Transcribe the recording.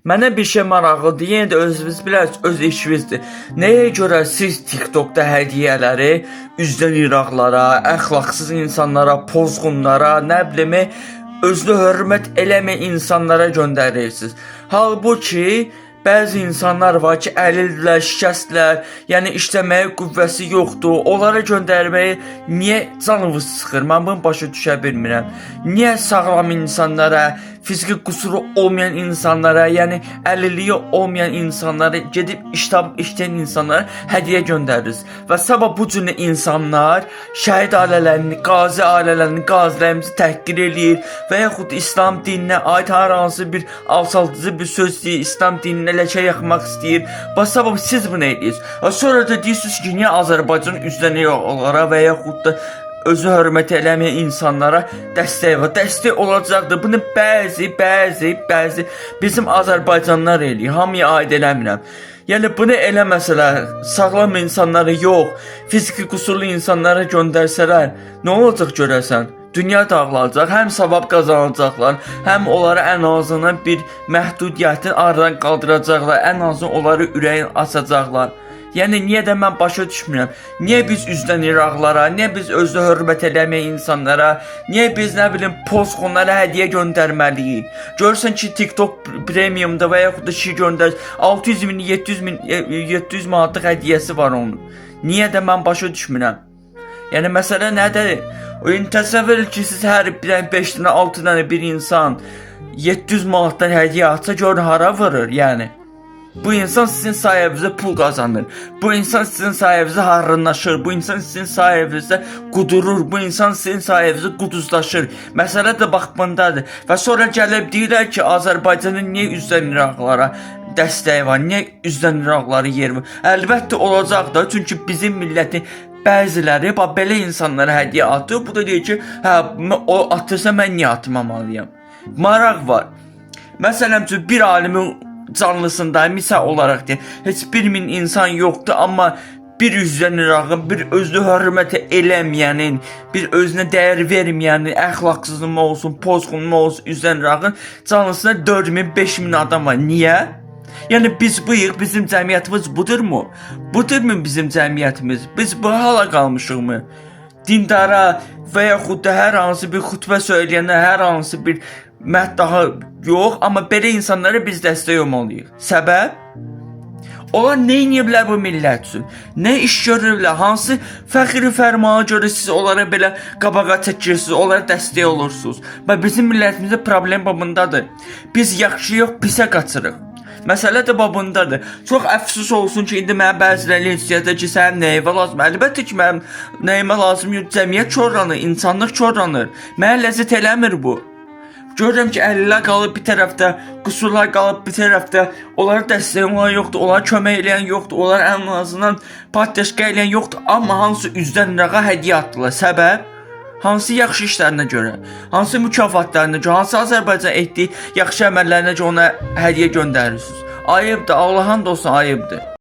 Mənə bir şey maraqlıdır. Yenə də özünüz bilərsiniz, öz işinizdir. Nəyə görə siz TikTokda hədiyyələri üzdən iraqlara, əxlaqsız insanlara, pozğunlara, nə bilim, özünə hörmət eləməyən insanlara göndərirsiniz? Halbuki bəzi insanlar var ki, əlildirlər, şikəstlər, yəni işləməyə qüvvəsi yoxdur. Onlara göndərməyi niyə canınız sıxır? Mən bunu başa düşə bilmirəm. Niyə sağlam insanlara, fiziki qüsuru olmayan insanlara, yəni əlilliyi olmayan insanlara, gedib işləyən insanlara hədiyyə göndəririz? Və sabah bu cür insanlar şəhid ailələrini, qazi ailələrini, qazilərimizi təhqir eləyir və yaxud İslam dininə aid hər hansı bir alçaldıcı bir söz deyir, İslam dininə ləkə yaxmaq istəyir. Və sabah siz bunu edirsiniz. Sonra da deyirsiniz ki, niyə Azərbaycan üzdən onlara və yaxud da özü hörmət eləməyən insanlara dəstək var. Dəstək olacaqdır. Bunu bəzi bizim Azərbaycanlılar eləyir. Hamıya aid eləmirəm. Yəni bunu eləməsələr, sağlam insanları yox, fiziki qüsurlu insanlara göndərsələr, nə olacaq görəsən? Dünya dağılacaq, həm savab qazanacaqlar, həm onlara ən azından bir məhdudiyyətin aradan qaldıracaqlar, ən azından onları ürəyin açacaqlar. Yəni niyə də mən başa düşmürəm? Niyə biz üzdən iraqlara, niyə biz özünə hörmət eləməyən insanlara, niyə biz nə bilim pozğunlara hədiyyə göndərməliyik? Görürsən ki, TikTok premiumda və yaxud da şey göndər 600 min, 700 manatlıq hədiyyəsi var onun. Niyə də mən başa düşmürəm? Yəni məsələ nədir? Təsəvvür ki, siz hər birdən 5 dənə, 6 dənə bir insan 700 manatdan hədiyyə atsa görün hara vurur yəni. Bu insan sizin sayənizdə pul qazanır. Bu insan sizin sayənizdə harrınlaşır. Bu insan sizin sayənizdə qudurur. Bu insan sizin sayənizdə quduzlaşır. Məsələ də bax bundadır. Və sonra gəlib deyirlər ki, Azərbaycanın niyə üzdən iraqlara dəstəyi var? Niyə üzdən iraqları yer var? Əlbəttə olacaq da, çünki bizim millətin bəziləri belə insanlara hədiyyə atır. Bu da deyir ki, hə, o atırsa mən niyə atmamalıyam? Maraq var. Məsələn, bir alimin canlısında misal olaraq deyək, heç 1000 insan yoxdur, amma bir üzdən iraqın, bir özünü hörmət eləməyənin, bir özünə dəyər verməyənin, əxlaqsızlıq olsun, pozğunluq olsun, üzdən iraqın canlısında 4000, 5000 adam var. Niyə? Yəni biz buyuq, bizim cəmiyyətimiz budurmu? Budurmu bizim cəmiyyətimiz? Biz bu hala qalmışıqmı? Dindara və yaxud da hər hansı bir xutbə söyləyənə, hər hansı bir məddaha yox, amma belə insanlara biz dəstək olmalıyıq. Səbəb? Onlar nə edirlər bu millət üçün? Nə iş görürlər? Hansı fəxri fərmana görə siz onlara belə qabağa çəkirsiniz, onlara dəstək olursunuz? Və bizim millətimizdə problem bundadır. Biz yaxşı yox, pisə qaçırıq. Məsələ də bundadır. Çox əfsus olsun ki, indi mənə bəziləri istəyəcək ki, sənin nəyimə lazım? Əlbəttə ki, mənim nəyimə lazım yox, cəmiyyət çorlanır, insanlıq çorlanır. Mənə ləzzət eləmir bu. Görürəm ki, əlillər qalıb bir tərəfdə, qüsurlar qalıb bir tərəfdə, onlara dəstək olan yoxdur, onlara kömək eləyən yoxdur, onlara ən azından patyaşqa eləyən yoxdur, amma hansı üzdən irağa hədiyyə atdılar. Səbəb? Hansı yaxşı işlərinə görə, hansı mükafatlarına görə, hansı Azərbaycan etdiyi yaxşı əməllərinə görə ona hədiyyə göndərirsiniz? Ayıbdır, Allahın da olsun ayıbdır.